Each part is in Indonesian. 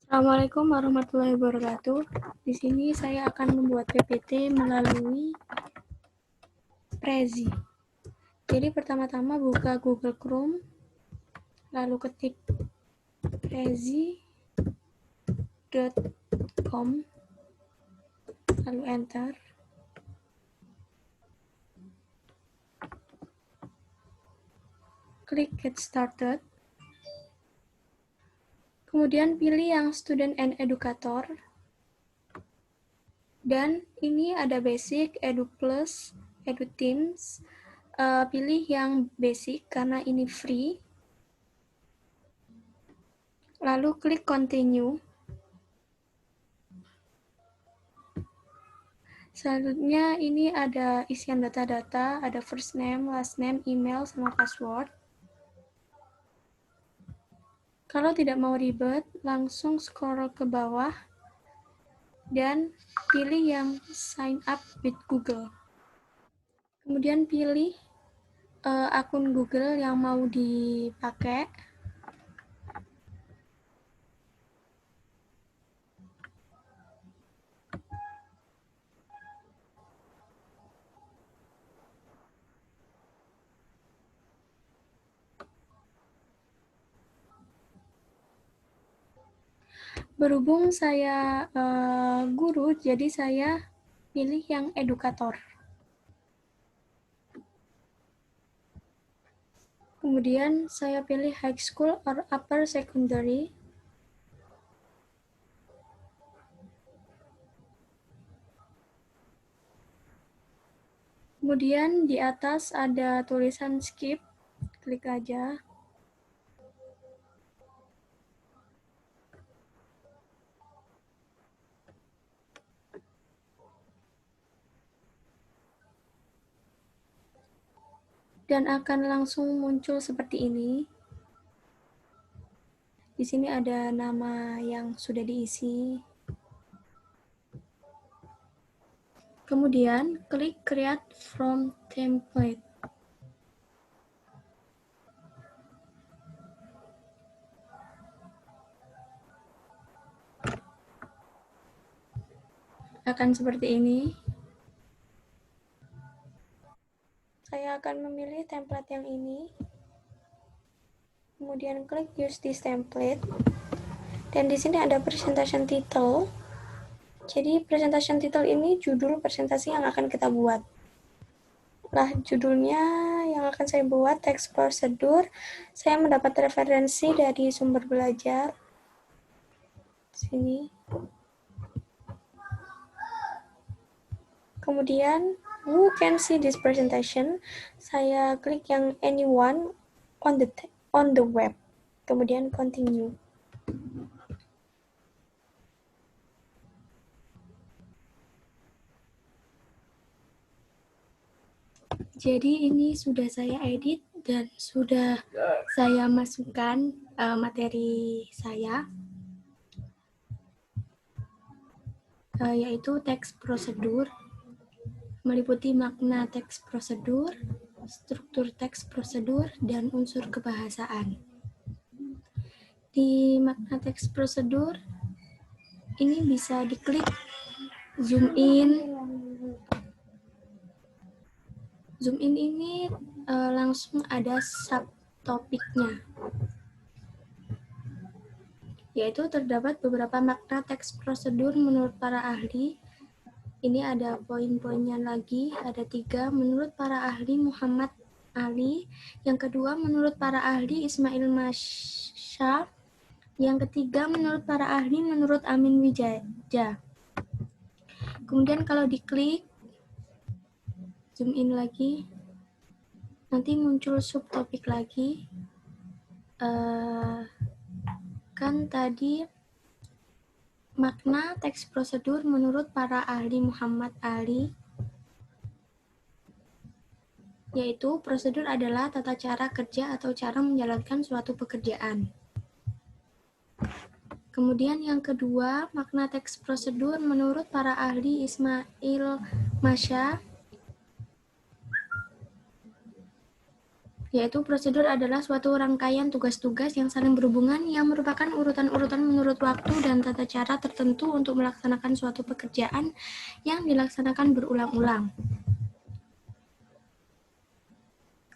Assalamualaikum warahmatullahi wabarakatuh. Di sini saya akan membuat PPT melalui Prezi. Jadi pertama-tama buka Google Chrome, lalu ketik prezi.com, lalu enter. Klik Get Started. Kemudian pilih yang Student and Educator. Dan ini ada Basic, Edu Plus, Edu Teams. Pilih yang Basic karena ini free. Lalu klik Continue. Selanjutnya ini ada isian data-data, ada first name, last name, email, sama password. Kalau tidak mau ribet, langsung scroll ke bawah dan pilih yang sign up with Google. Kemudian pilih akun Google yang mau dipakai. Berhubung saya guru, jadi saya pilih yang edukator. Kemudian saya pilih high school or upper secondary. Kemudian di atas ada tulisan skip, klik aja. Dan akan langsung muncul seperti ini. Di sini ada nama yang sudah diisi. Kemudian klik Create from Template. Akan seperti ini. Saya akan memilih template yang ini. Kemudian klik Use this template. Dan di sini ada presentation title. Jadi presentation title ini judul presentasi yang akan kita buat. Nah, judulnya yang akan saya buat teks prosedur. Saya mendapat referensi dari sumber belajar. Sini. Kemudian, who can see this presentation? Saya klik yang anyone on the web. Kemudian continue. Jadi ini sudah saya edit dan sudah saya masukkan materi saya, yaitu teks prosedur, meliputi makna teks prosedur, struktur teks prosedur, dan unsur kebahasaan. Di makna teks prosedur, ini bisa diklik zoom in. Zoom in ini langsung ada subtopiknya, yaitu terdapat beberapa makna teks prosedur menurut para ahli. Ini ada poin-poinnya lagi, ada 3. Menurut para ahli Muhammad Ali. Yang kedua, menurut para ahli Ismail Masya. Yang ketiga, menurut para ahli menurut Amin Wijaja. Kemudian kalau diklik, zoom in lagi, nanti muncul subtopik lagi. Kan tadi makna teks prosedur menurut para ahli Muhammad Ali, yaitu prosedur adalah tata cara kerja atau cara menjalankan suatu pekerjaan. Kemudian yang kedua, makna teks prosedur menurut para ahli Ismail Masya, yaitu prosedur adalah suatu rangkaian tugas-tugas yang saling berhubungan yang merupakan urutan-urutan menurut waktu dan tata cara tertentu untuk melaksanakan suatu pekerjaan yang dilaksanakan berulang-ulang.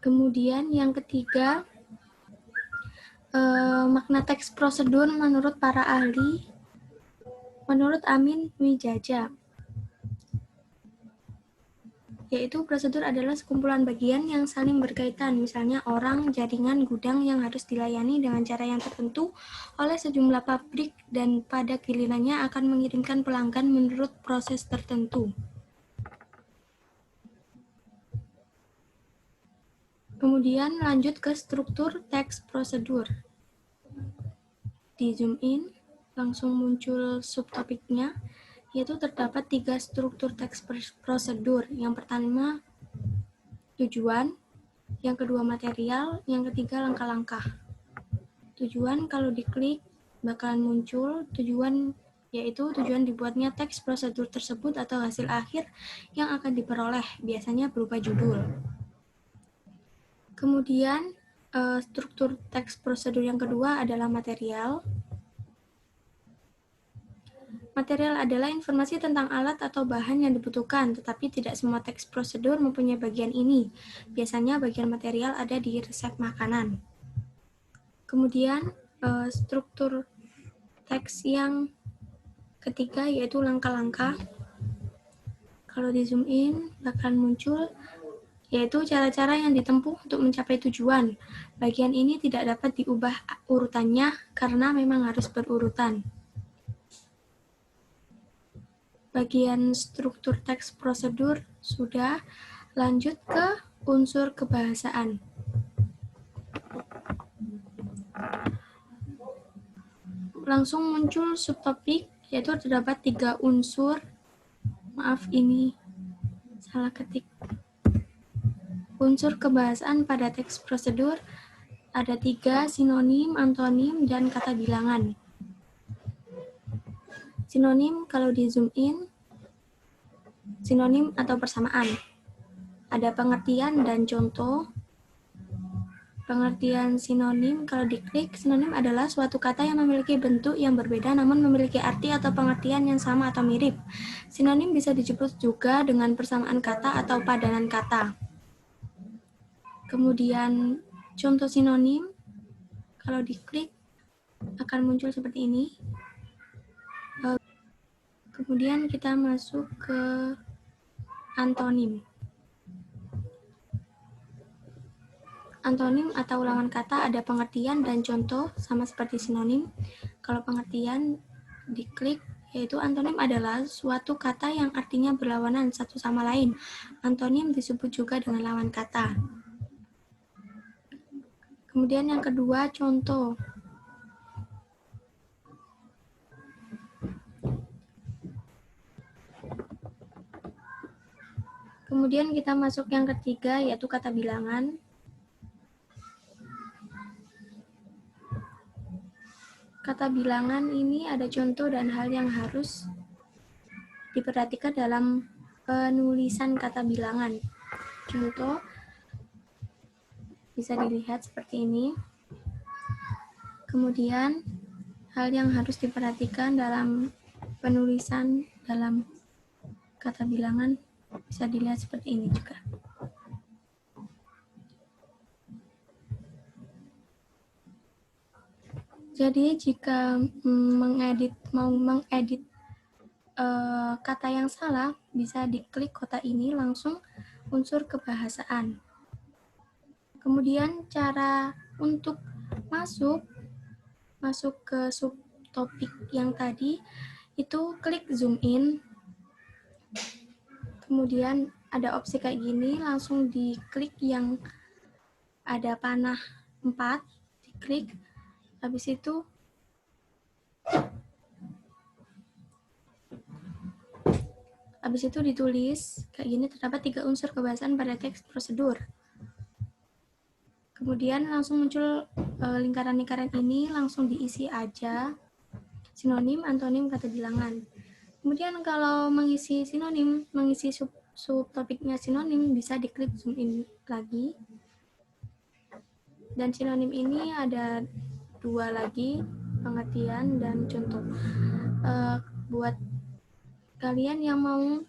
Kemudian yang ketiga, makna teks prosedur menurut para ahli, menurut Amin Wijaja, yaitu prosedur adalah sekumpulan bagian yang saling berkaitan, misalnya orang, jaringan, gudang yang harus dilayani dengan cara yang tertentu oleh sejumlah pabrik dan pada gilirannya akan mengirimkan pelanggan menurut proses tertentu. Kemudian lanjut ke struktur teks prosedur. Di zoom in, langsung muncul subtopiknya, yaitu terdapat 3 struktur teks prosedur. Yang pertama, tujuan, yang kedua material, yang ketiga langkah-langkah. Tujuan kalau diklik bakalan muncul tujuan, yaitu tujuan dibuatnya teks prosedur tersebut atau hasil akhir yang akan diperoleh, biasanya berupa judul. Kemudian struktur teks prosedur yang kedua adalah material. Material adalah informasi tentang alat atau bahan yang dibutuhkan, tetapi tidak semua teks prosedur mempunyai bagian ini. Biasanya bagian material ada di resep makanan. Kemudian struktur teks yang ketiga yaitu langkah-langkah. Kalau di zoom in bakalan muncul yaitu cara-cara yang ditempuh untuk mencapai tujuan. Bagian ini tidak dapat diubah urutannya karena memang harus berurutan. Bagian struktur teks prosedur sudah, lanjut ke unsur kebahasaan. Langsung muncul subtopik, yaitu terdapat 3 unsur. Maaf, ini salah ketik. Unsur kebahasaan pada teks prosedur ada 3, sinonim, antonim, dan kata bilangan. Sinonim kalau di zoom in, sinonim atau persamaan. Ada pengertian dan contoh. Pengertian sinonim kalau diklik, sinonim adalah suatu kata yang memiliki bentuk yang berbeda namun memiliki arti atau pengertian yang sama atau mirip. Sinonim bisa disebut juga dengan persamaan kata atau padanan kata. Kemudian contoh sinonim kalau diklik akan muncul seperti ini. Kemudian kita masuk ke antonim. Antonim atau lawan kata ada pengertian dan contoh sama seperti sinonim. Kalau pengertian diklik, yaitu antonim adalah suatu kata yang artinya berlawanan satu sama lain. Antonim disebut juga dengan lawan kata. Kemudian yang kedua, contoh. Kemudian kita masuk yang ketiga, yaitu kata bilangan. Kata bilangan ini ada contoh dan hal yang harus diperhatikan dalam penulisan kata bilangan. Contoh bisa dilihat seperti ini. Kemudian hal yang harus diperhatikan dalam penulisan dalam kata bilangan bisa dilihat seperti ini juga. Jadi jika mau mengedit kata yang salah, bisa diklik kotak ini langsung unsur kebahasaan. Kemudian cara untuk masuk ke subtopik yang tadi itu klik zoom in. Kemudian ada opsi kayak gini, langsung diklik yang ada panah 4, diklik. Habis itu ditulis kayak gini, terdapat 3 unsur kebahasaan pada teks prosedur. Kemudian langsung muncul lingkaran-lingkaran ini, langsung diisi aja sinonim, antonim, kata bilangan. Kemudian kalau mengisi sinonim, mengisi subtopiknya sinonim, bisa diklik zoom in lagi. Dan sinonim ini ada 2 lagi, pengertian dan contoh. Buat kalian yang mau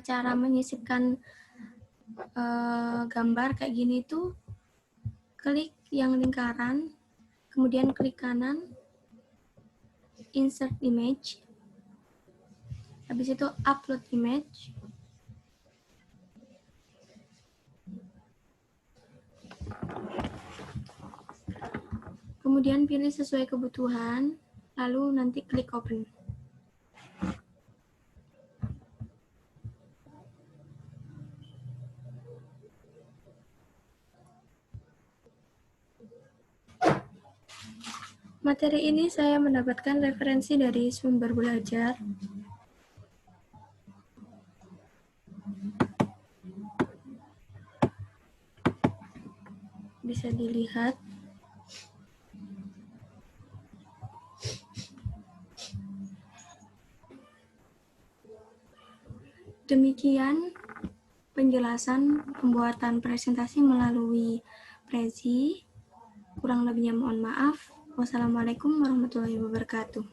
cara menyisipkan gambar kayak gini tuh, klik yang lingkaran, kemudian klik kanan, insert image, habis itu upload image, kemudian pilih sesuai kebutuhan, lalu nanti klik open. Materi ini saya mendapatkan referensi dari sumber belajar. Bisa dilihat. Demikian penjelasan pembuatan presentasi melalui Prezi. Kurang lebihnya mohon maaf. Wassalamualaikum warahmatullahi wabarakatuh.